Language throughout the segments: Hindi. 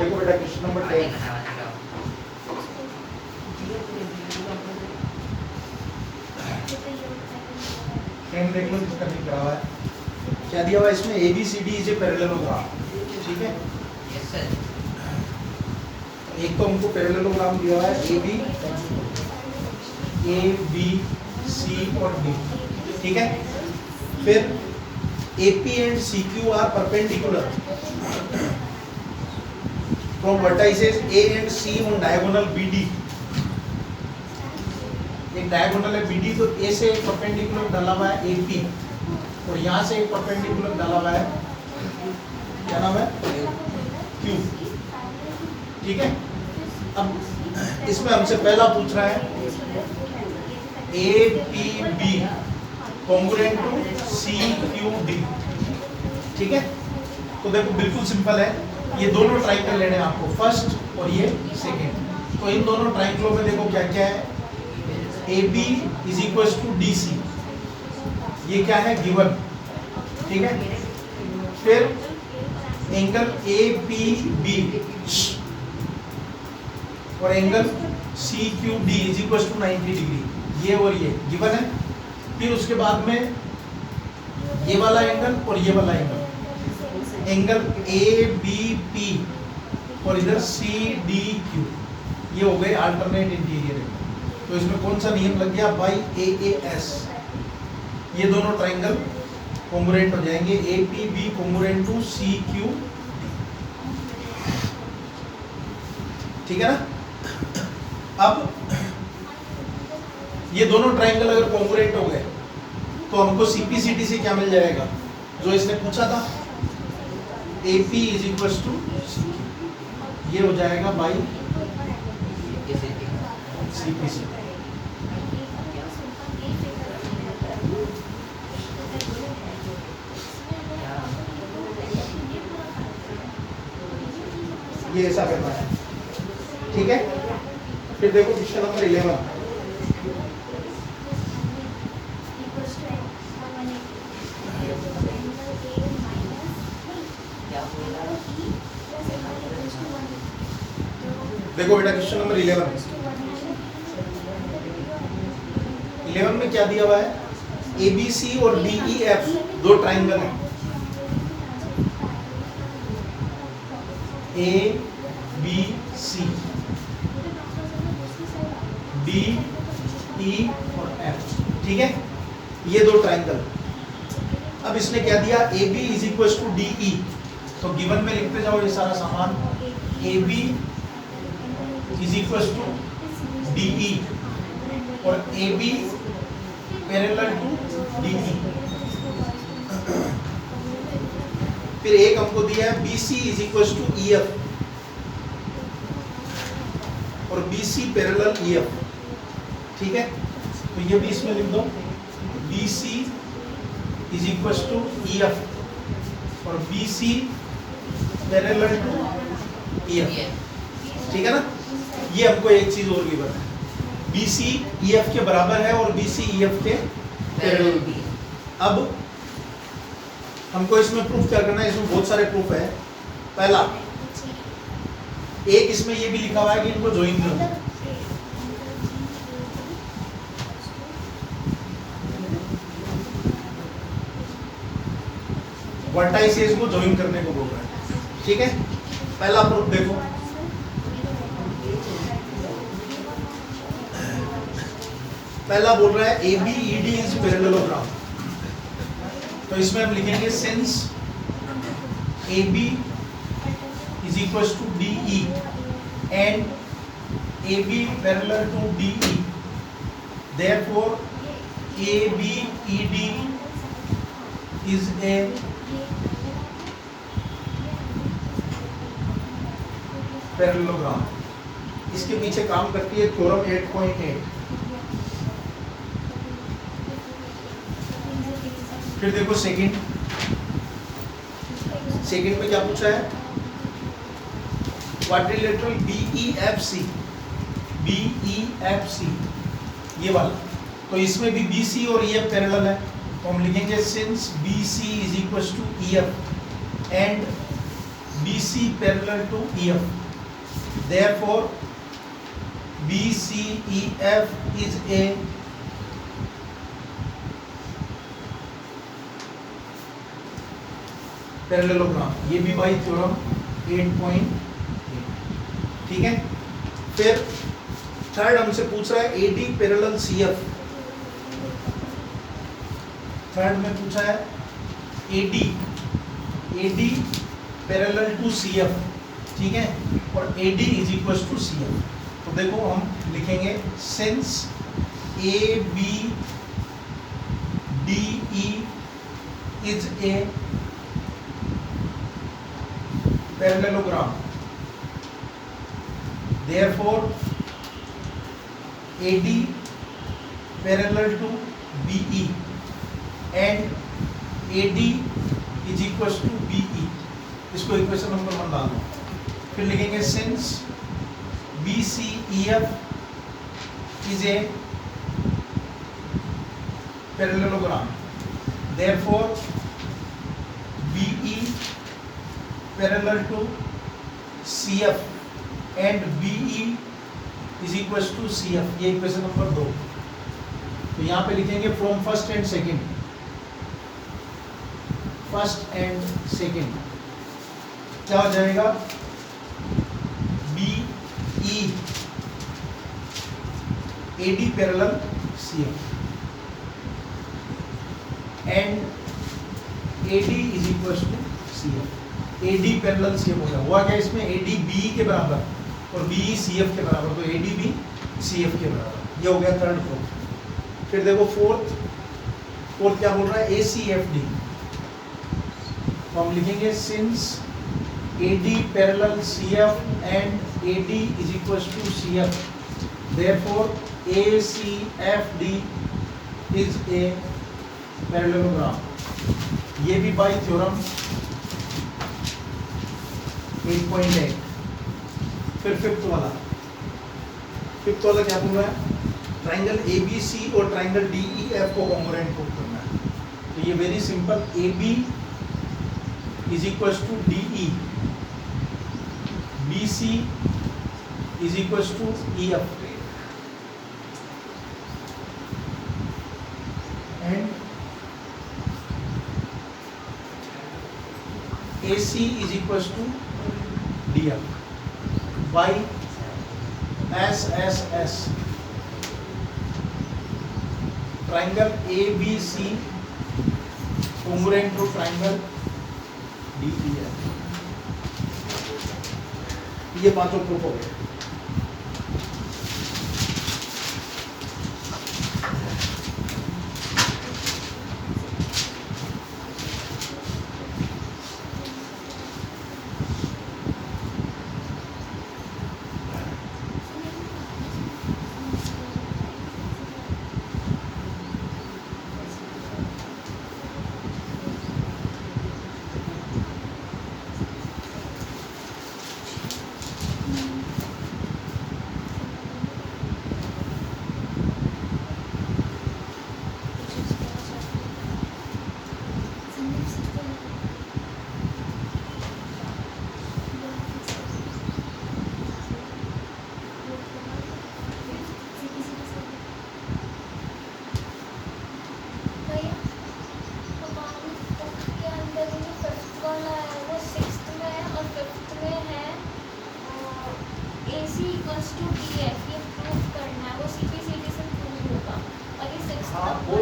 देखो बेटा क्वेश्चन नंबर 10 देख लो किसका नहीं करा हुआ है। क्या दिया हुआ है इसमें? A B C D is a parallelogram, ठीक है। Yes sir. एक तो हमको पैरेललोग्राम दिया हुआ है ए बी सी और डी, ठीक है। फिर AP and CQ are perpendicular from vertices A and C on diagonal BD। एक डायगोनल है BD, तो A से एक परपेंडिकुलर डाला हुआ है AP और यहाँ से एक परपेंडिकुलर डाला हुआ है, क्या नाम है, Q, ठीक है। अब इसमें हमसे पहला पूछ रहा है APB कॉन्ग्रुएंट टू CQD, ठीक है। तो देखो बिल्कुल सिंपल है, ये दोनों ट्राइंगल लेने हैं आपको, फर्स्ट और ये सेकेंड। तो इन दोनों ट्राइंगलों में देखो क्या क्या है, AB is equal to DC, ये क्या है, गिवन, ठीक है। फिर एंगल APB और angle CQD is equal to 90 degree, ये और ये गिवन है। फिर उसके बाद में ये वाला एंगल और ये वाला एंगल, एंगल ABP और इधर CDQ, ये हो गए अल्टरनेट इंटीरियर एंगल। तो इसमें कौन सा नियम लग गया, बाई AAS, ये दोनों ट्राइंगल कॉन्ग्रुएंट हो जाएंगे, APB कॉन्ग्रुएंट टू CQ, ठीक है ना। अब ये दोनों ट्राइंगल अगर कॉन्ग्रुएंट हो गए तो हमको CPCD से क्या मिल जाएगा, जो इसने पूछा था, AP is equal to CQ, ये हो जाएगा बाई CPCD। ये ऐसा करना है, ठीक है। फिर देखो क्वेश्चन नंबर 11, देखो बेटा क्वेश्चन नंबर 11 में क्या दिया हुआ है, ABC और DEF दो ट्राइंगल हैं, ABC, DE और F, ठीक है, ये दो ट्राइंगल। अब इसने क्या दिया, AB is equal to DE, तो गिवन में लिखते जाओ ये सारा सामान, AB is equal to DE और AB पैरेलल टू DE। फिर एक हमको दिया है BC is equal to EF और BC पैरेलल EF, ठीक है। तो ये भी इसमें लिख दो, BC is equal to EF और BC पैरेलल टू EF, ठीक है ना। ये हमको एक चीज और गिवन है, BC EF के बराबर है और BC EF के पैरेलल। अब हमको इसमें प्रूफ क्या करना है, इसमें बहुत सारे प्रूफ है। पहला, एक इसमें ये भी लिखा हुआ है कि इनको ज्वाइन करना, वर्टाइसेस को ज्वाइन करने को बोल रहा है, ठीक है। पहला प्रूफ देखो, पहला बोल रहा है ABED इज पैरेललोग्राम, तो इसमें हम लिखेंगे since AB is equal to DE and AB parallel to DE, therefore ABED is a parallelogram. इसके पीछे काम करती है थ्योरम 8.8। फिर देखो सेकंड में क्या पूछा है, क्वाड्रिलेटरल BEFC ये वाला, तो इसमें भी BC और EF पैरेलल है, तो हम लिखेंगे since BC is equal to EF and BC parallel to EF. Therefore, BCEF is a parallelogram. ये भी बाई थ्योरम 8.8. ठीक है. फिर थर्ड हमसे पूछ रहा है AD पैरेलल CF. थर्ड में पूछा है AD पैरेलल टू CF. ठीक है. और AD is equal to CF. तो देखो हम लिखेंगे since ABDE is a parallelogram, therefore AD parallel to BE and AD is equals to BE. इसको इक्वेशन नंबर 1 डाल दो. फिर लिखेंगे since BCEF is a parallelogram, therefore BE parallel to CF and BE is equals to CF. ये इक्वेशन नंबर 2. तो यहाँ पे लिखेंगे from first and second. First and second क्या हो जाएगा? BE AD parallel CF and AD is equals to CF. AD parallel CF हो गया. हुआ क्या इसमें? AD BE के बराबर और BE CF के बराबर. तो AD भी CF के बराबर. ये हो गया थर्ड फोर्थ. फिर देखो फोर्थ क्या बोल रहा है? ACFD. तो हम लिखेंगे since AD parallel CF and AD is equal to CF, therefore ACFD is a parallelogram. ये भी बाई थ्योरम 8.8. फिर फिफ्थ वाला क्या बोल रहा है? ट्राइंगल ABC और ट्राइंगल DEF को कॉन्ग्रुएंट प्रूव करना है. तो ये very simple. AB is equal to DE, BC is equal to EF and AC is equals to DF by SSS. Triangle ABC congruent to triangle DEF. ये पांचों प्रूफ हो गए.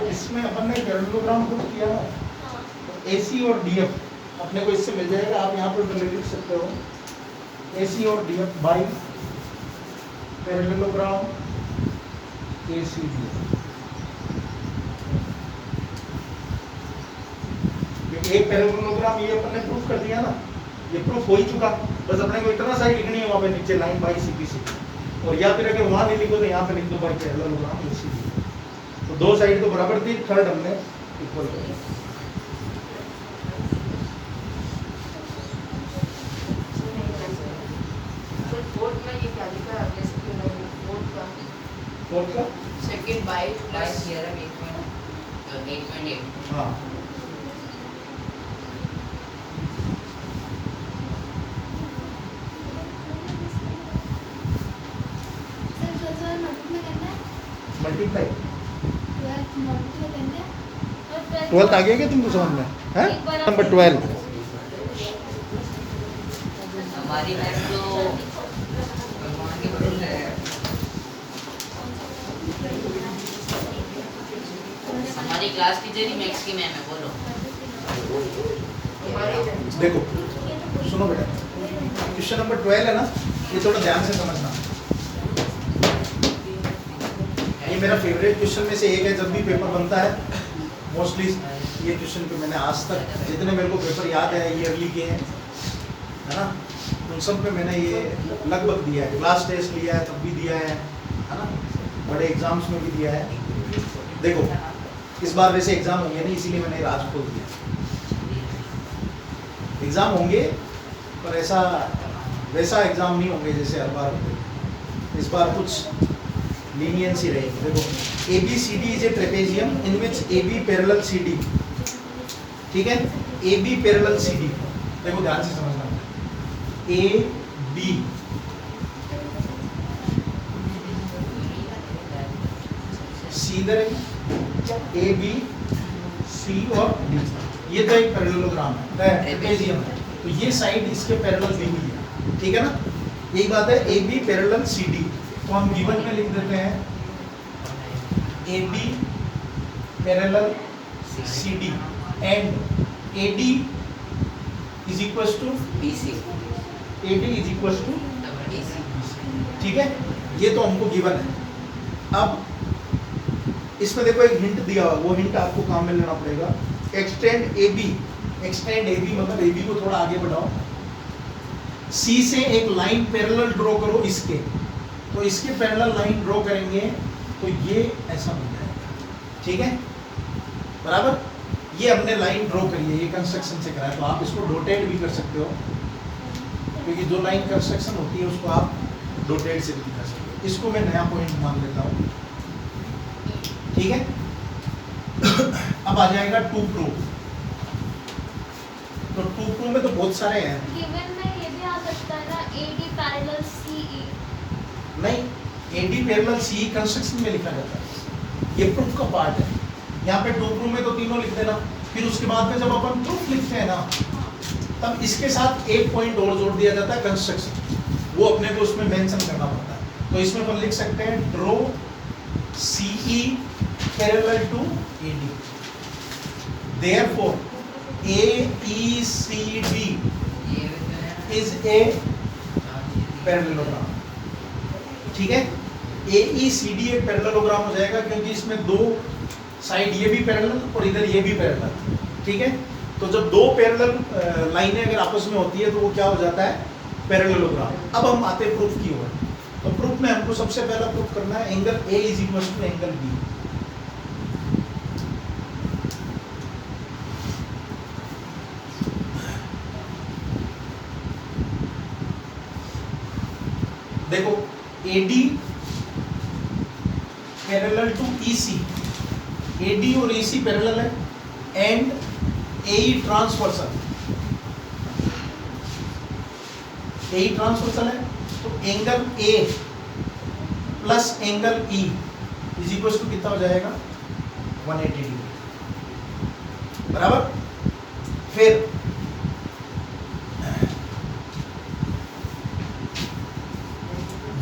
इसमें अपन ने पैरेललोग्राम प्रूव किया है. AC और DF अपने को इससे मिल जाएगा. आप यहाँ पर लिख सकते हो AC और DF by parallelogram AC DF. एक पैरेललोग्राम ये अपन ने प्रूफ कर दिया ना. ये प्रूफ हो ही चुका. बस अपने को इतना साइड लिखनी है वहाँ पे नीचे लाइन बाई CPC. और या फिर अगर वहाँ नहीं लिखो तो यहाँ पे लिख दो बाई पैरेललोग्राम AC DF. तो दो साइड तो बराबर थी. थर्ड हमने इक्वल कर दिया. फोर्थ का सेकंड बाई प्लस 8.8. हाँ 12th आ गया क्या तुमको समझ में? है नंबर 12। हमारी मैम तो भगवान के बदल है। हमारी क्लास टीचर ही मैथ्स की मैम है, बोलो। देखो सुनो बेटा, क्वेश्चन नंबर 12 है ना, ये थोड़ा ध्यान से समझना। ये मेरा फेवरेट क्वेश्चन में से एक है। जब भी पेपर बनता है मोस्टली ये क्वेश्चन पे मैंने आज तक जितने मेरे को पेपर याद है ईयरली के हैं, है ना, उन सब पे मैंने ये लगभग दिया है। क्लास टेस्ट लिया है तब भी दिया है ना, बड़े एग्जाम्स में भी दिया है। देखो इस बार वैसे एग्जाम होंगे नहीं, इसीलिए मैंने राज खोल दिया। एग्जाम होंगे पर ऐसा वैसा एग्जाम नहीं होंगे जैसे हर बार होते। इस बार कुछ लीनियंसी रहेगी। देखो ABCD is a trapezium in which AB parallel CD, ठीक है, AB पैरेलल CD। देखो ध्यान से समझना, AB सीधे AB C और D, ये तो एक पैरेललोग्राम है, ट्रेपेजियम है, तो ये साइड इसके पैरेलल दी हुई है, ठीक है ना। यही बात है AB पैरेलल CD, तो हम गिवन में लिख देते हैं AB parallel CD and AD is equal to BC AD is equal to, BC। ठीक है, ये तो हमको गिवन है। अब इसमें देखो एक हिंट दिया हुआ, वो हिंट आपको काम में लेना पड़ेगा। एक्सटेंड AB मतलब AB को थोड़ा आगे बढ़ाओ, C से एक लाइन पैरेलल ड्रॉ करो इसके, तो इसके पैरेलल लाइन ड्रॉ करेंगे तो ये ऐसा बन जाएगा, ठीक है, बराबर। ये हमने लाइन ड्रॉ करी है, ये कंस्ट्रक्शन से करा है, तो आप इसको डॉटेड भी कर सकते हो, क्योंकि जो लाइन कंस्ट्रक्शन होती है उसको आप डॉटेड से भी कर सकते हो। इसको मैं नया पॉइंट मान लेता हूँ, ठीक है। अब आ जाएगा टू प्रूफ। तो टू प्रूफ में तो बहुत सारे हैं। गिवन में ये भी आ सकता है ना, AD पैरेलल CE। नहीं, AD पैरेलल CE कंस्ट्रक्शन में लिखा जाता है, ये प्रूफ का पार्ट है। यहाँ पे टू प्रूफ में तो तीनों लिख देना, फिर उसके बाद में जब अपन प्रूफ लिखते हैं ना, तब इसके साथ एक पॉइंट और जोड़ दिया जाता है कंस्ट्रक्शन, वो अपने को उसमें मेंशन करना पड़ता है। तो इसमें अपन लिख सकते हैं draw CE parallel to AD, therefore AECD is a parallelogram, ठीक है। AECD एक पैरेललोग्राम हो जाएगा, क्योंकि इसमें दो साइड ये भी पैरेलल और इधर ये भी पैरेलल, ठीक है। तो जब दो पैरेलल लाइनें अगर आपस में होती है तो वो क्या हो जाता है, पैरेललोग्राम। अब हम आते हैं प्रूफ की ओर। तो प्रूफ में हमको सबसे पहला प्रूफ करना है angle A is equal to angle B। देखो AD parallel to EC, AD और EC पैरेलल है, and AE transversal, AE transversal है, तो angle A plus angle E is equal to कितना हो जाएगा, 180 डिग्री, बराबर। फिर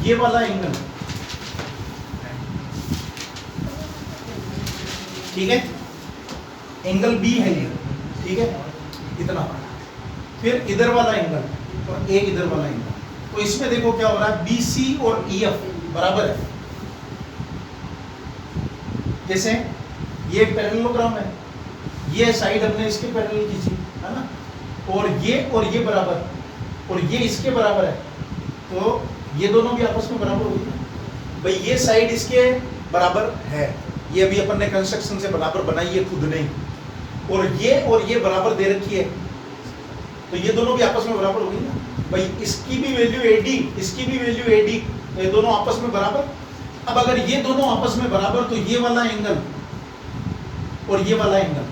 ये वाला एंगल, ठीक है, एंगल B है ये, ठीक है, इतना। फिर इधर वाला एंगल और एक इधर वाला एंगल, तो इसमें देखो क्या हो रहा है, BC और EF बराबर है। जैसे ये पैरेललोग्राम है, ये साइड हमने इसके पैरेलल खींची है ना, और ये बराबर, और ये इसके बराबर है, तो ये दोनों भी आपस में बराबर होगी ना भाई। ये साइड इसके बराबर है, ये अभी अपन ने कंस्ट्रक्शन से बराबर बनाई है खुद नहीं, और ये बराबर दे रखी है, तो ये दोनों भी आपस में बराबर होगी ना भाई। इसकी भी वैल्यू AD, इसकी भी वैल्यू AD, तो ये दोनों आपस में बराबर। अब अगर ये दोनों आपस में बराबर, तो ये वाला एंगल और ये वाला एंगल,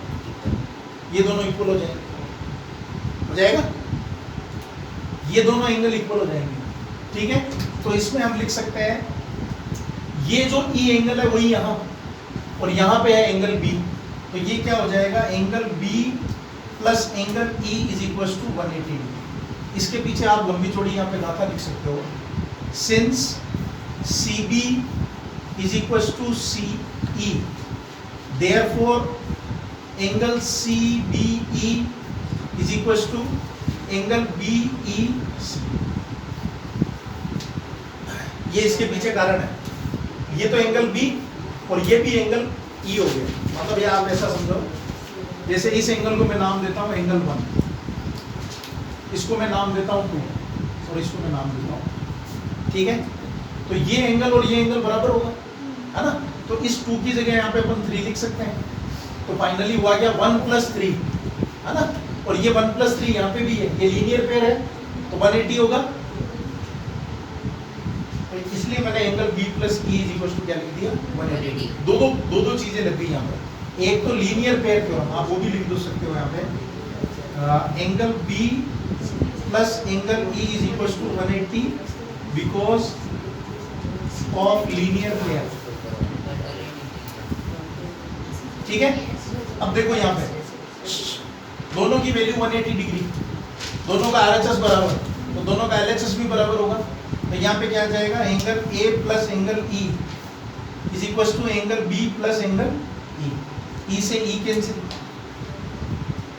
ये दोनों इक्वल हो जाएगा, ये दोनों एंगल इक्वल हो जाएंगे, ठीक है। तो इसमें हम लिख सकते हैं ये जो E एंगल है वही यहाँ, और यहाँ पे है एंगल B, तो ये क्या हो जाएगा, angle B plus angle E is equal to 180 degree. इसके पीछे आप लंबी चौड़ी यहाँ पे गाथा लिख सकते हो, since C B is equal to C E, therefore angle C B E is equal to angle B E C. ये इसके पीछे कारण है, ये तो एंगल बी और ये भी एंगल ई हो गया। मतलब ये आप ऐसा समझो, जैसे इस एंगल को मैं नाम देता हूँ एंगल 1, इसको मैं नाम देता हूँ 2 और इसको मैं नाम देता हूँ, ठीक है। तो ये एंगल और ये एंगल बराबर होगा, है ना। तो इस 2 की जगह यहाँ पे अपन 3 लिख सकते हैं। तो फाइनली हुआ क्या, 1 + 3, है ना। और ये 1 + 3 यहाँ पे भी है, ये लीनियर पेयर है, तो 180 होगा। तो इसलिए मैंने angle B plus E is equal to क्या लिख दिया, 180। दो चीजें लग गई यहाँ पे, एक तो लीनियर पेयर थ्योरम, आप वो भी लिख दो सकते हो यहाँ पे, angle B plus angle E is equal to 180 because of linear pair, ठीक है। अब देखो यहाँ पे दोनों की वैल्यू 180 डिग्री, दोनों का RHS बराबर, तो दोनों का LHS भी बराबर होगा। तो यहाँ पे क्या आ जाएगा, angle A plus angle E is equal to angle B plus angle E। E से E कैंसिल,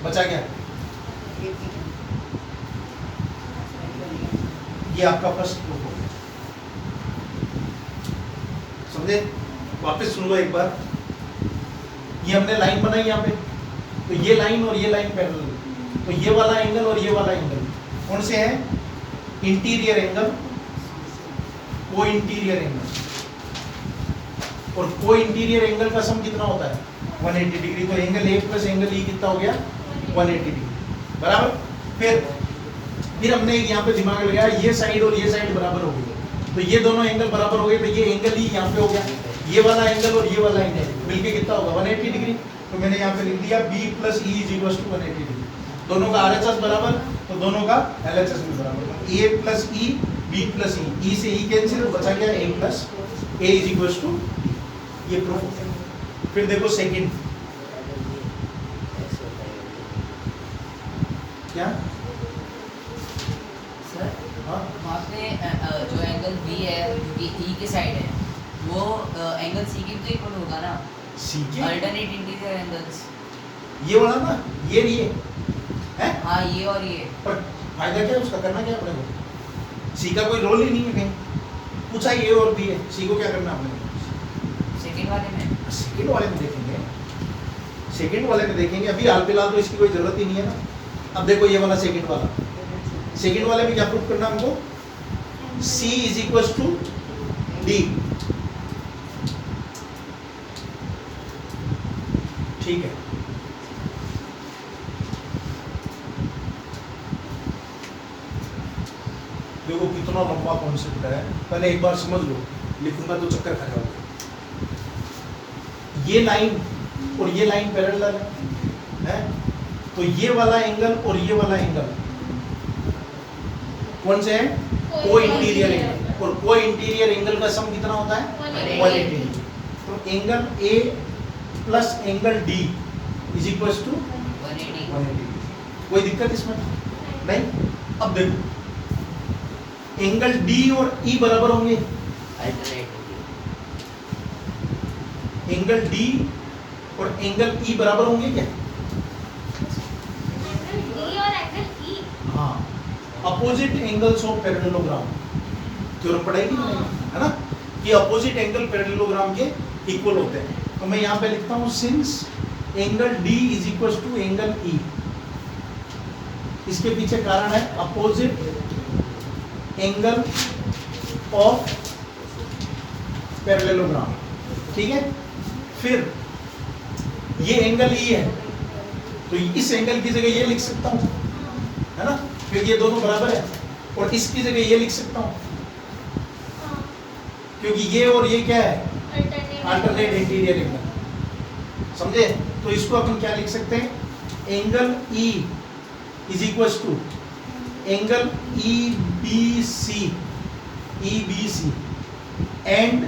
बचा क्या, ये आपका फर्स्ट प्रूफ हो गया। समझे, वापस सुन लो एक बार। ये हमने लाइन बनाई यहाँ पे, तो ये लाइन और ये लाइन पैरेलल, तो ये वाला एंगल और ये वाला एंगल कौन से हैं, इंटीरियर एंगल, को इंटीरियर एंगल। और को इंटीरियर एंगल का सम कितना होता है, 180 डिग्री। तो एंगल ए प्लस एंगल ई कितना हो गया, 180 डिग्री, बराबर। फिर हमने एक यहाँ पे दिमाग लगाया, ये साइड और ये साइड बराबर हो गई, तो ये दोनों एंगल बराबर हो गए, तो ये एंगल ई यहाँ पे हो गया, ये वाला एंगल और ये वाला एंगल मिलके कितना होगा, 180 डिग्री। तो मैंने यहाँ पे लिख दिया B plus E is equal to 180 degree. दोनों का RHS बराबर, तो दोनों का LHS भी बराबर, A plus E, B plus E, E से E कैंसिल, बचा क्या, A plus A is equal to, ये प्रूफ हो गया। फिर देखो सेकंड, क्या सर हाँ वहाँ पे जो एंगल बी है जो कि ई के साइड है, वो एंगल सी की तो इक्वल होगा ना, सी के अल्टरनेट इंटीरियर एंगल्स। ये वाला ना, ये है, हाँ ये और ये, पर फायदा क्या है उसका, करना क्या है अपने को, सी का कोई रोल ही नहीं है कहीं। पूछा ए और बी है, सी को क्या करना है अपने को, सेकंड वाले में, सेकंड वाले में देखेंगे, सेकंड वाले में देखेंगे। अभी हाल फिलहाल तो इसकी कोई जरूरत ही नहीं है ना। अब देखो ये वाला सेकंड वाला, सेकंड वाले में क्या प्रूफ करना हमको, C is equal to D, ठीक है। देखो कितना लंबा कॉन्सेप्ट है, पहले एक बार समझ लो, लिखूंगा तो चक्कर खा जाओगे। ये लाइन और ये लाइन पैरेलल है, तो ये वाला एंगल और ये वाला एंगल कौन से हैं, को इंटीरियर एंगल, और को इंटीरियर एंगल का सम कितना होता है, 180 डिग्री। तो angle A plus angle D is equal to 180। कोई दिक्कत इसमें नहीं। अब देखो एंगल D और E बराबर होंगे, अल्टरनेट एंगल D और एंगल E बराबर होंगे क्या, हाँ, opposite angles of parallelogram, theorem पढ़ाई नहीं है ना, कि अपोजिट एंगल पैरेललोग्राम के इक्वल होते हैं। तो मैं यहाँ पे लिखता हूँ since angle D is equal to angle E, इसके पीछे कारण है अपोजिट एंगल ऑफ पैरेललोग्राम, ठीक है। फिर ये एंगल E है, तो इस एंगल की जगह ये लिख सकता हूँ, है ना। फिर ये दोनों बराबर है, और इसकी जगह ये लिख सकता हूँ, क्योंकि ये और ये क्या है, अल्टरनेट इंटीरियर एंगल, समझे। तो इसको अपन क्या लिख सकते हैं, angle E is equal to angle EBC and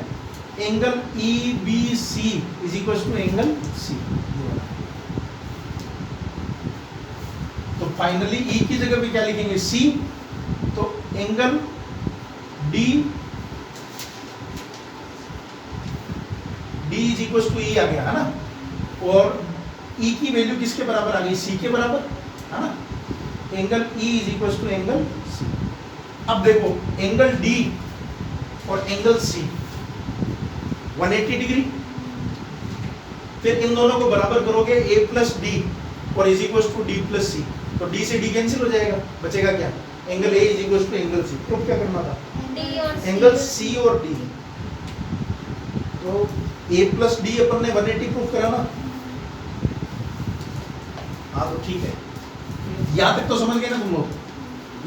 angle EBC is equal to angle C। Finally E की जगह पे क्या लिखेंगे सी, तो angle D is equal to E आ गया है ना, और ई की वैल्यू किसके बराबर आ गई, सी के बराबर है ना, angle E is equal to angle C. अब देखो एंगल डी और एंगल सी 180 डिग्री, फिर इन दोनों को बराबर करोगे ए प्लस डी और is equal to D plus C, तो डी से डी कैंसिल हो जाएगा, बचेगा क्या, angle A is equal to angle C. Proof क्या करना था, डी और एंगल सी और डी, तो ए प्लस डी अपन ने 180 प्रूफ करा ना, हाँ तो ठीक है, यहां तक तो समझ गए ना तुम लोग,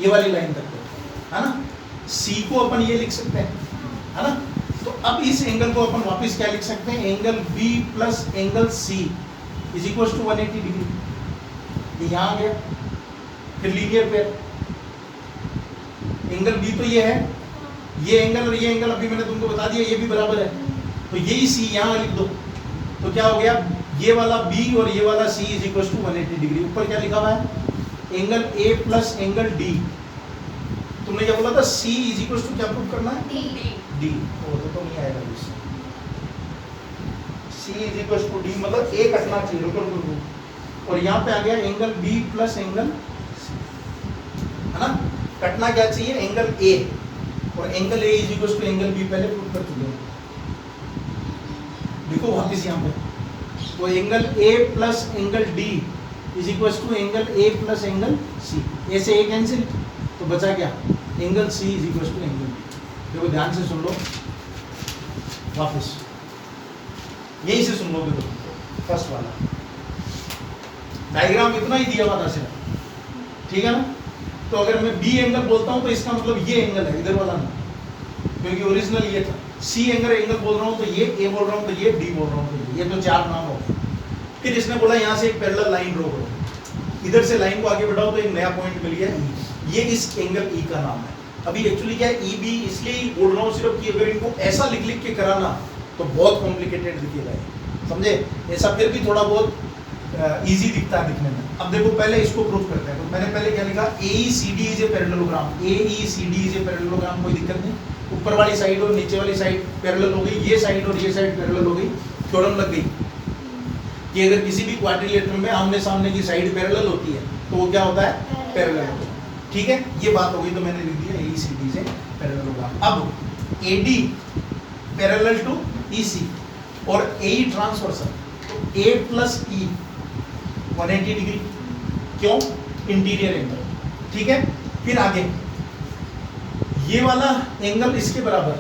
ये वाली लाइन तक तो है ना। सी को अपन ये लिख सकते हैं है ना, तो अब इस एंगल को अपन वापस क्या लिख सकते हैं, angle B plus angle C is equal to 180 degree, ये यहाँ आ गया, फिर लीनियर पेयर, एंगल बी तो ये है, ये एंगल और ये एंगल अभी मैंने तुमको बता दिया ये भी बराबर है, तो यही सी यहाँ लिख दो, तो क्या हो गया, ये वाला बी और ये वाला सी इज इक्वल टू 180 डिग्री। ऊपर क्या लिखा हुआ है, angle A plus angle D, तुमने क्या बोला था, सी इज इक्वल टू क्या प्रूव करना है, डी, तो नहीं आएगा इससे, सी इज इक्वल टू डी, मतलब ए कटना चाहिए, रुको रुको रुको, और यहाँ पे आ गया angle B plus angle C, है ना, कटना क्या चाहिए, एंगल ए, और angle A is equal to angle B पहले प्रूव कर चुके हैं, देखो वापस यहाँ पे, तो angle A plus angle D is equal to angle A plus angle C, A से ए कैंसिल, तो बचा क्या, angle C is equal to angle B. देखो ध्यान से सुन लो वापस, यही से सुन लोगे तो फर्स्ट वाला डायग्राम इतना ही दिया हुआ था सिर्फ, ठीक है ना, तो अगर मैं बी एंगल बोलता हूं तो इसका मतलब ये एंगल है, इधर वाला ना, क्योंकि ओरिजिनल ये था, सी एंगल बोल रहा हूं तो ये, ए बोल रहा हूं तो ये, डी बोल रहा हूं तो ये तो चार नाम हो गए। फिर इसने बोला यहाँ से एक पैरेलल लाइन ड्रॉ करो, इधर से लाइन को आगे बढ़ाओ तो एक नया पॉइंट मिल गया E, ये इस एंगल ई का नाम है। अभी एक्चुअली क्या है, ई बी इसलिए बोल रहा हूँ सिर्फ कि अगर इनको ऐसा लिख लिख के कराना तो बहुत कॉम्प्लिकेटेड दिखेगा, समझे, ऐसा फिर भी थोड़ा बहुत इजी दिखता है दिखने में। अब देखो पहले इसको प्रूव करते हैं, तो मैंने पहले क्या लिखा, AECD is a parallelogram, AECD is a parallelogram, कोई दिक्कत नहीं, ऊपर वाली साइड और नीचे वाली साइड पैरेलल हो गई, ये साइड और ये साइड पैरेलल हो गई, थ्योरम लग गई कि अगर किसी भी क्वाड्रिलेटरल में आमने सामने की साइड पैरेलल होती है तो वो क्या होता है, पैरेलल होता है, ठीक है, ये बात हो गई, तो मैंने लिख दिया AECD इज ए पैरेललोग्राम। अब AD पैरेलल टू EC और AE ट्रांसवर्सल, तो A प्लस E 180 डिग्री, क्यों, इंटीरियर एंगल, ठीक है। फिर आगे ये वाला एंगल इसके बराबर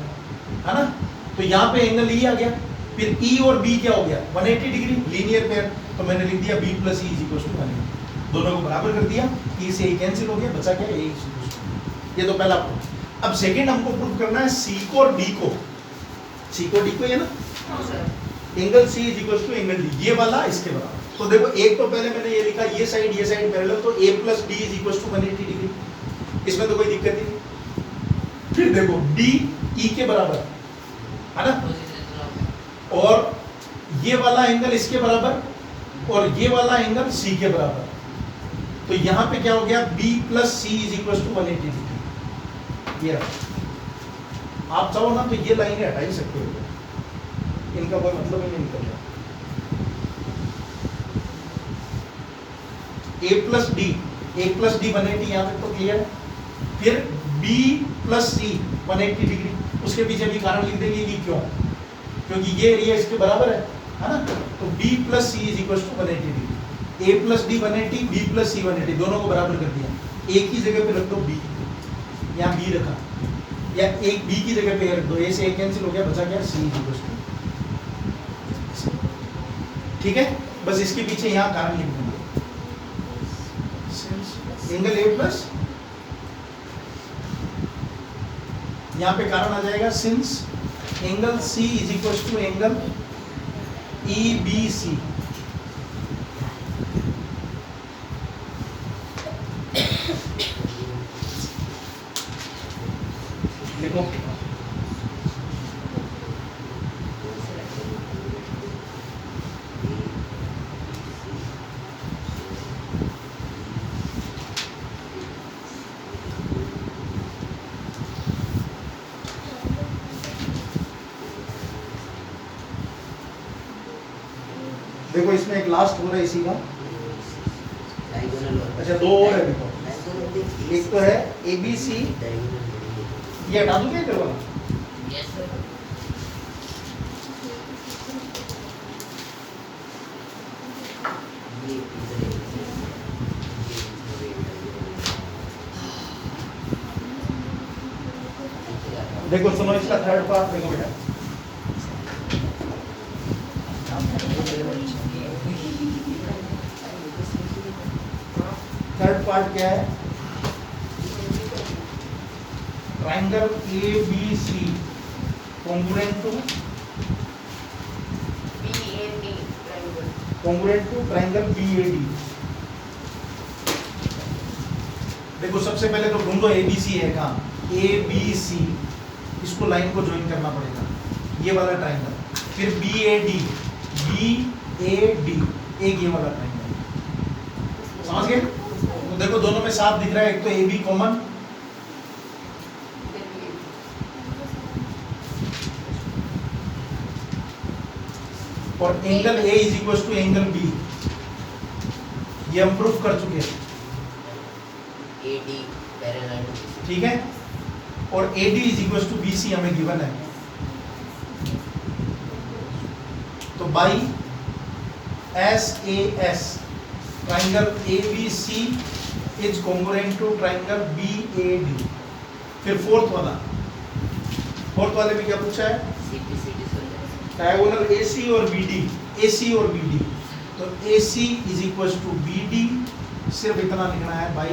है ना, तो यहाँ पे एंगल E आ गया, फिर E और B क्या हो गया, 180 डिग्री, लीनियर पेयर, तो मैंने लिख दिया B plus E is equal to 180, दोनों को बराबर कर दिया, E से E कैंसिल हो गया, बचा क्या, A इज इक्वल टू, ये तो पहला प्रूफ। अब सेकंड हमको प्रूफ करना है C को और D को, C को D को, ये ना, angle C is equal to angle D, ये वाला इसके बराबर। तो देखो एक तो पहले मैंने ये लिखा, ये साइड पैरेलल, तो A plus D is equal to 180 degree, इसमें तो कोई दिक्कत ही नहीं। फिर देखो D E के बराबर है ना, और ये वाला एंगल इसके बराबर और ये वाला एंगल C के बराबर, तो यहाँ पे क्या हो गया, B plus C is equal to 180 degree, ये रहा। आप चाहो ना तो ये लाइनें हटा ही सकते हो, इनका कोई मतलब ही नहीं निकल रहा। A प्लस डी 180, यहाँ तक तो क्लियर है। फिर B प्लस सी 180 डिग्री, उसके पीछे भी कारण लिख देंगे कि क्यों, क्योंकि ये एरिया इसके बराबर है ना, तो B plus C is equal to 180 degree, A plus D 180, B plus C 180, दोनों को बराबर कर दिया। एक ही जगह पे रख दो B, यहाँ B रखा, या एक B की जगह पे रख दो, A से A कैंसिल हो गया, बचा क्या, C इज इक्वल टू, ठीक है। बस इसके पीछे यहाँ कारण लिख देंगे, एंगल A प्लस, यहाँ पे कारण आ जाएगा, since angle C is equal to angle EBC, लिखो देखो इसमें एक लास्ट हो रहा है इसी का। डायगोनल अच्छा दो और है देखो, एक तो है ए बी सी, ये हटा दूं क्या इधर वाला? यस सर देखो सुनो इसका थर्ड पार्ट देखो बेटा, थर्ड पार्ट क्या है? Triangle A B C congruent to triangle B A D. देखो सबसे पहले तो ढूंढो ए बी सी है कहाँ, ए बी सी, इसको लाइन को ज्वाइन करना पड़ेगा, ये वाला ट्राइंगल, फिर बी ए डी, एक ये वाला ट्राइंगल, समझ गए? तो देखो दोनों में साफ दिख रहा है, एक तो ए बी कॉमन, और angle A is equal to angle B, ये हम प्रूफ कर चुके हैं, AD पैरेलल ठीक है? और A D is equal to B C हमें गिवन है, तो by S A S triangle A B C is congruent to triangle B A D. फिर फोर्थ वाले में क्या पूछा है? CPCD सर डायगोनल AC और BD, AC और BD, तो AC is equal to BD, सिर्फ इतना लिखना है बाई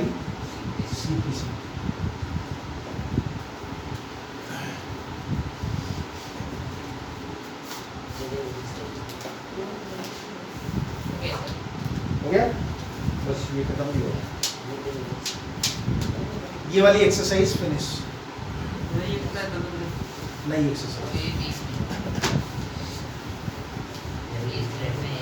CPC। हो गया? बस ये खत्म भी होगा, ये वाली एक्सरसाइज फिनिश, नई एक्सरसाइज। ये 20 में ये इस थ्रेड में